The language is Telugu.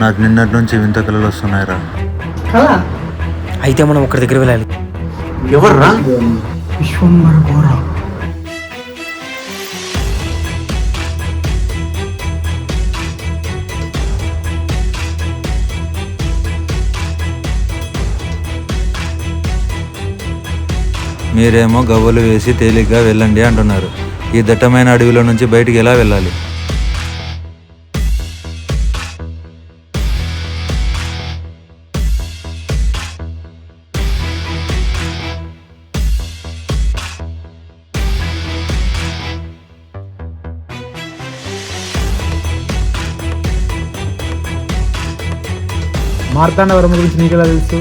నాకు నిన్నటి నుంచి వింత కళలు వస్తున్నాయిరా. కదా అయితే మనం ఒకరి దగ్గర వెళ్ళాలి. ఎవర్రా? విశ్వంబర ఘోర. మీరేమో గవ్వలు వేసి తేలిగ్గా వెళ్ళండి అంటున్నారు. ఈ దట్టమైన అడవిలో నుంచి బయటికి ఎలా వెళ్ళాలి? మార్తాండవరం గురించి నీకెలా తెలుసు?